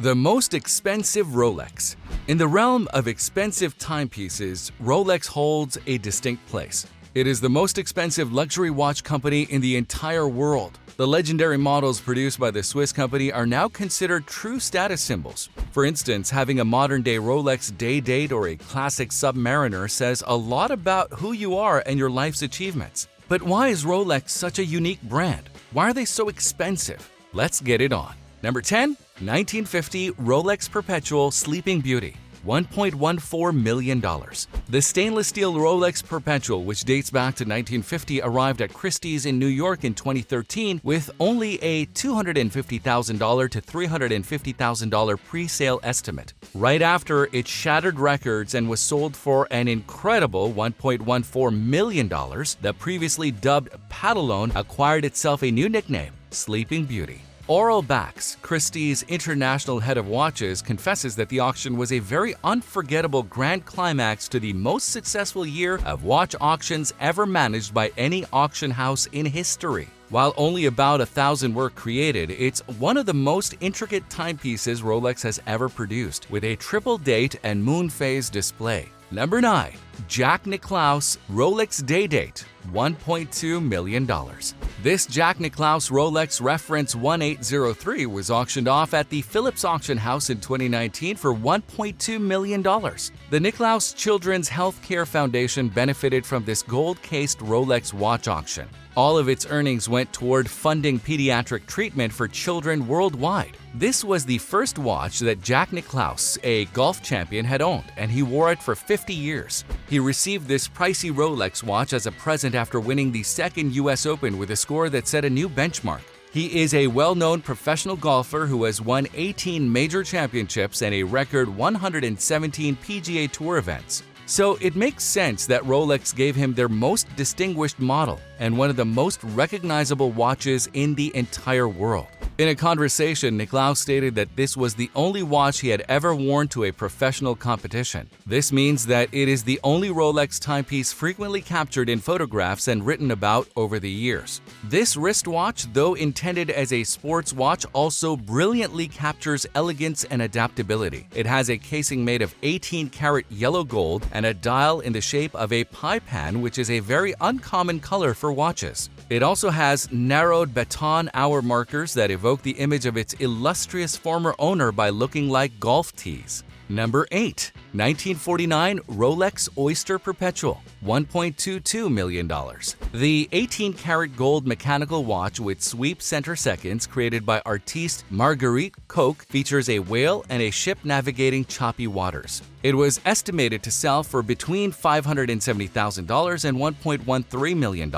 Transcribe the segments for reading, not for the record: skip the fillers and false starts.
The most expensive Rolex. In the realm of expensive timepieces, Rolex holds a distinct place. It is the most expensive luxury watch company in the entire world. The legendary models produced by the Swiss company are now considered true status symbols. For instance, having a modern-day Rolex Day-Date or a classic Submariner says a lot about who you are and your life's achievements. But why is Rolex such a unique brand? Why are they so expensive? Let's get it on. Number 10. 1950 Rolex Perpetual Sleeping Beauty, $1.14 million. The stainless steel Rolex Perpetual, which dates back to 1950, arrived at Christie's in New York in 2013 with only a $250,000 to $350,000 pre-sale estimate. Right after, it shattered records and was sold for an incredible $1.14 million. The previously dubbed Padalone acquired itself a new nickname, Sleeping Beauty. Oral Bax, Christie's international head of watches, confesses that the auction was a very unforgettable grand climax to the most successful year of watch auctions ever managed by any auction house in history. While only about 1,000 were created, it's one of the most intricate timepieces Rolex has ever produced, with a triple date and moon phase display. Number 9. Jack Nicklaus Rolex Day-Date, $1.2 million. This Jack Nicklaus Rolex Reference 1803 was auctioned off at the Phillips Auction House in 2019 for $1.2 million. The Nicklaus Children's Healthcare Foundation benefited from this gold-cased Rolex watch auction. All of its earnings went toward funding pediatric treatment for children worldwide. This was the first watch that Jack Nicklaus, a golf champion, had owned, and he wore it for 50 years. He received this pricey Rolex watch as a present after winning the second U.S. Open with a score that set a new benchmark. He is a well-known professional golfer who has won 18 major championships and a record 117 PGA Tour events. So it makes sense that Rolex gave him their most distinguished model and one of the most recognizable watches in the entire world. In a conversation, Nicklaus stated that this was the only watch he had ever worn to a professional competition. This means that it is the only Rolex timepiece frequently captured in photographs and written about over the years. This wristwatch, though intended as a sports watch, also brilliantly captures elegance and adaptability. It has a casing made of 18-karat yellow gold and a dial in the shape of a pie pan, which is a very uncommon color for watches. It also has narrowed baton hour markers that evoke the image of its illustrious former owner by looking like golf tees. Number 8. 1949 Rolex Oyster Perpetual, $1.22 million. The 18-karat gold mechanical watch with sweep center seconds created by artiste Marguerite Coque features a whale and a ship navigating choppy waters. It was estimated to sell for between $570,000 and $1.13 million.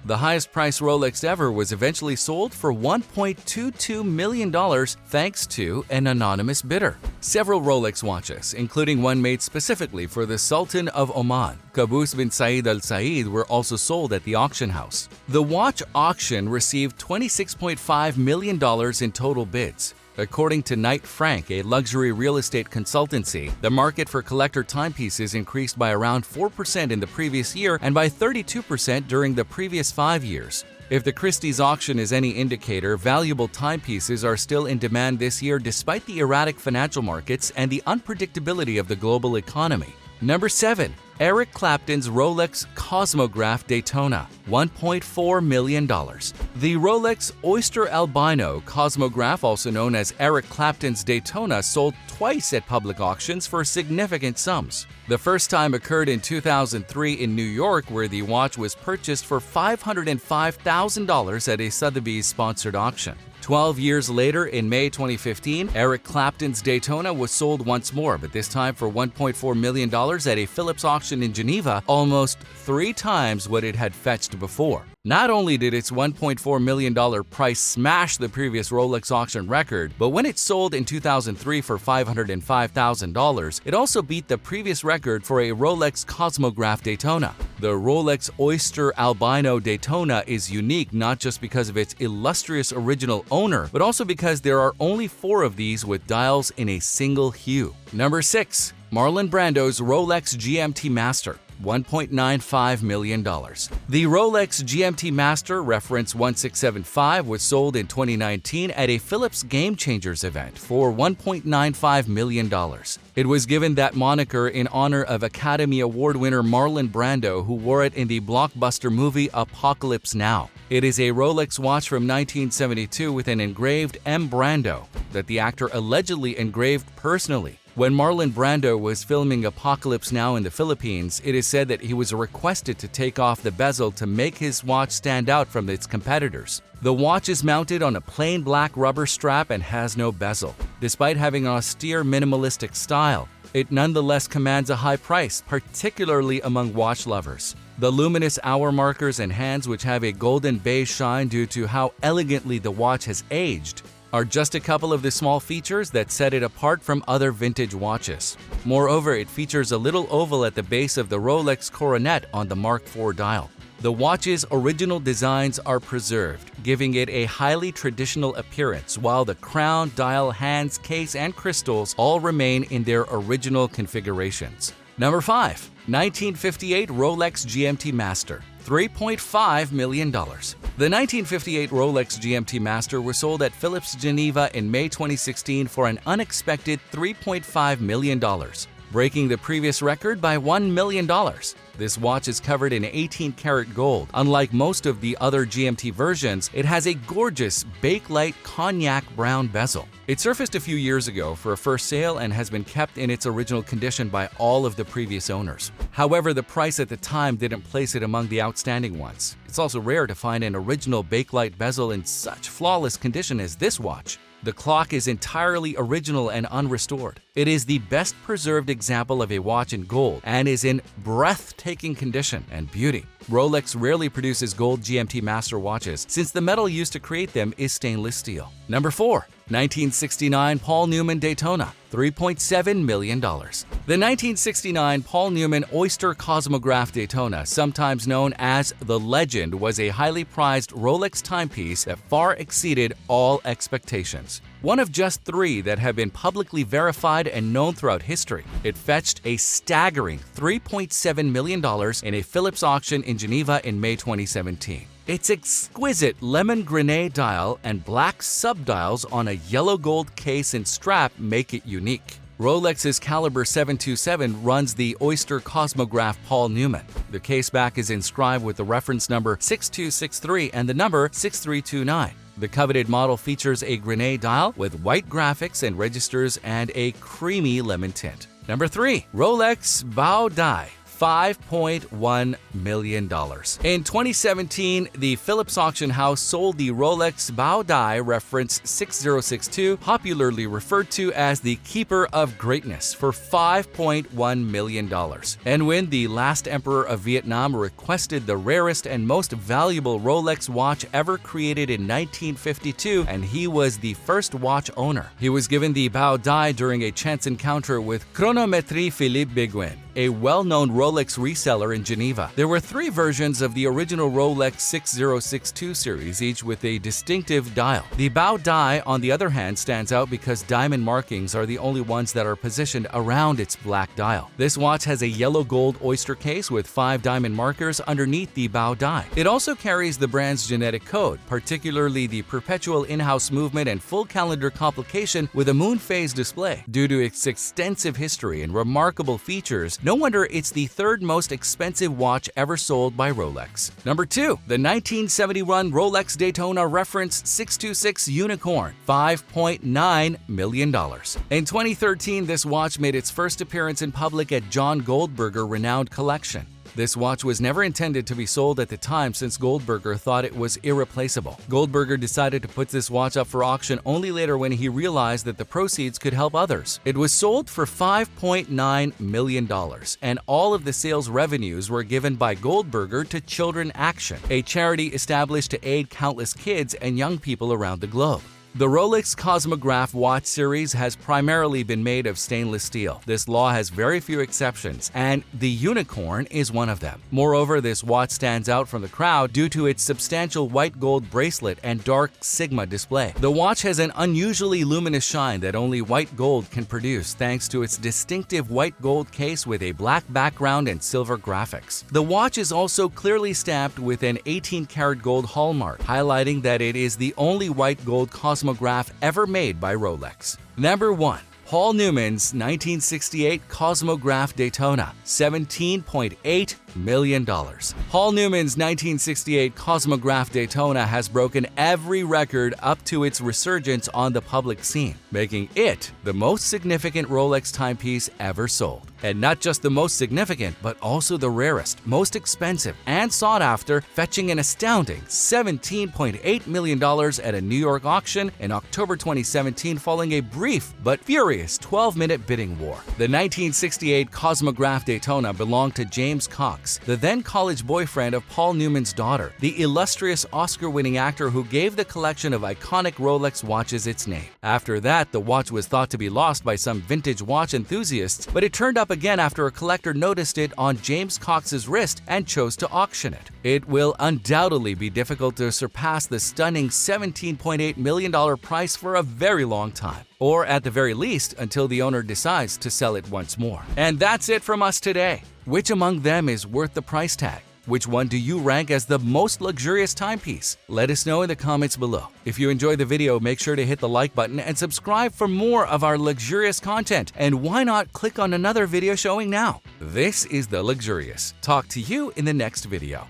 The highest price Rolex ever was eventually sold for $1.22 million thanks to an anonymous bidder. Several Rolex watches, including one made specifically for the Sultan of Oman, Qaboos bin Said Al Said, were also sold at the auction house. The watch auction received $26.5 million in total bids. According to Knight Frank, a luxury real estate consultancy, the market for collector timepieces increased by around 4% in the previous year and by 32% during the previous 5 years. If the Christie's auction is any indicator, valuable timepieces are still in demand this year despite the erratic financial markets and the unpredictability of the global economy. Number 7. Eric Clapton's Rolex Cosmograph Daytona, $1.4 million. The Rolex Oyster Albino Cosmograph, also known as Eric Clapton's Daytona, sold twice at public auctions for significant sums. The first time occurred in 2003 in New York, where the watch was purchased for $505,000 at a Sotheby's-sponsored auction. 12 years later, in May 2015, Eric Clapton's Daytona was sold once more, but this time for $1.4 million at a Phillips auction in Geneva, almost 3 times what it had fetched before. Not only did its $1.4 million price smash the previous Rolex auction record, but when it sold in 2003 for $505,000, it also beat the previous record for a Rolex Cosmograph Daytona. The Rolex Oyster Albino Daytona is unique not just because of its illustrious original owner, but also because there are only 4 of these with dials in a single hue. Number 6. Marlon Brando's Rolex GMT Master, $1.95 million. The Rolex GMT Master reference 1675 was sold in 2019 at a Philips Game Changers event for $1.95 million. It was given that moniker in honor of Academy Award winner Marlon Brando, who wore it in the blockbuster movie Apocalypse Now. It is a Rolex watch from 1972 with an engraved M. Brando that the actor allegedly engraved personally. When Marlon Brando was filming Apocalypse Now in the Philippines, it is said that he was requested to take off the bezel to make his watch stand out from its competitors. The watch is mounted on a plain black rubber strap and has no bezel. Despite having an austere, minimalistic style, it nonetheless commands a high price, particularly among watch lovers. The luminous hour markers and hands, which have a golden beige shine due to how elegantly the watch has aged, are just a couple of the small features that set it apart from other vintage watches. Moreover, it features a little oval at the base of the Rolex coronet on the Mark IV dial. The watch's original designs are preserved, giving it a highly traditional appearance, while the crown, dial, hands, case, and crystals all remain in their original configurations. Number 5. 1958 Rolex GMT Master, $3.5 million. The 1958 Rolex GMT Master was sold at Philips Geneva in May 2016 for an unexpected $3.5 million, breaking the previous record by $1 million. This watch is covered in 18-karat gold. Unlike most of the other GMT versions, it has a gorgeous bakelite cognac brown bezel. It surfaced a few years ago for a first sale and has been kept in its original condition by all of the previous owners. However, the price at the time didn't place it among the outstanding ones. It's also rare to find an original bakelite bezel in such flawless condition as this watch. The clock is entirely original and unrestored. It is the best preserved example of a watch in gold and is in breathtaking condition and beauty. Rolex rarely produces gold GMT Master watches since the metal used to create them is stainless steel. Number 4. 1969 Paul Newman Daytona, $3.7 million. The 1969 Paul Newman Oyster Cosmograph Daytona, sometimes known as the Legend, was a highly prized Rolex timepiece that far exceeded all expectations. One of just 3 that have been publicly verified and known throughout history. It fetched a staggering $3.7 million in a Philips auction in Geneva in May 2017. Its exquisite lemon grenade dial and black subdials on a yellow gold case and strap make it unique. Rolex's Caliber 727 runs the Oyster Cosmograph Paul Newman. The case back is inscribed with the reference number 6263 and the number 6329. The coveted model features a grenade dial with white graphics and registers and a creamy lemon tint. Number 3. Rolex Bao Dai, $5.1 million. In 2017, the Philips auction house sold the Rolex Bao Dai reference 6062, popularly referred to as the Keeper of Greatness, for $5.1 million. And when the last emperor of Vietnam requested the rarest and most valuable Rolex watch ever created in 1952, and he was the first watch owner. He was given the Bao Dai during a chance encounter with Chronométrie Philippe Béguin, a well-known Rolex reseller in Geneva. There were 3 versions of the original Rolex 6062 series, each with a distinctive dial. The Bao Dai, on the other hand, stands out because diamond markings are the only ones that are positioned around its black dial. This watch has a yellow gold oyster case with 5 diamond markers underneath the Bao Dai. It also carries the brand's genetic code, particularly the Perpetual in-house movement and full calendar complication with a moon phase display. Due to its extensive history and remarkable features, no wonder it's the 3rd most expensive watch ever sold by Rolex. Number 2. The 1971 Rolex Daytona reference 626 Unicorn, $5.9 million. In 2013, this watch made its first appearance in public at John Goldberger renowned collection. This watch was never intended to be sold at the time since Goldberger thought it was irreplaceable. Goldberger decided to put this watch up for auction only later when he realized that the proceeds could help others. It was sold for $5.9 million, and all of the sales revenues were given by Goldberger to Children Action, a charity established to aid countless kids and young people around the globe. The Rolex Cosmograph watch series has primarily been made of stainless steel. This law has very few exceptions, and the unicorn is one of them. Moreover, this watch stands out from the crowd due to its substantial white gold bracelet and dark sigma display. The watch has an unusually luminous shine that only white gold can produce thanks to its distinctive white gold case with a black background and silver graphics. The watch is also clearly stamped with an 18-karat gold hallmark, highlighting that it is the only white gold Cosmograph ever made by Rolex. Number 1. Paul Newman's 1968 Cosmograph Daytona, $17.8 million. Paul Newman's 1968 Cosmograph Daytona has broken every record up to its resurgence on the public scene, making it the most significant Rolex timepiece ever sold. And not just the most significant, but also the rarest, most expensive, and sought after, fetching an astounding $17.8 million at a New York auction in October 2017 following a brief but furious 12-minute bidding war. The 1968 Cosmograph Daytona belonged to James Cox, the then college boyfriend of Paul Newman's daughter, the illustrious Oscar-winning actor who gave the collection of iconic Rolex watches its name. After that, the watch was thought to be lost by some vintage watch enthusiasts, but it turned up again after a collector noticed it on James Cox's wrist and chose to auction it. It will undoubtedly be difficult to surpass the stunning $17.8 million price for a very long time, or at the very least until the owner decides to sell it once more. And that's it from us today. Which among them is worth the price tag? Which one do you rank as the most luxurious timepiece? Let us know in the comments below. If you enjoyed the video, make sure to hit the like button and subscribe for more of our luxurious content. And why not click on another video showing now? This is The Luxurious. Talk to you in the next video.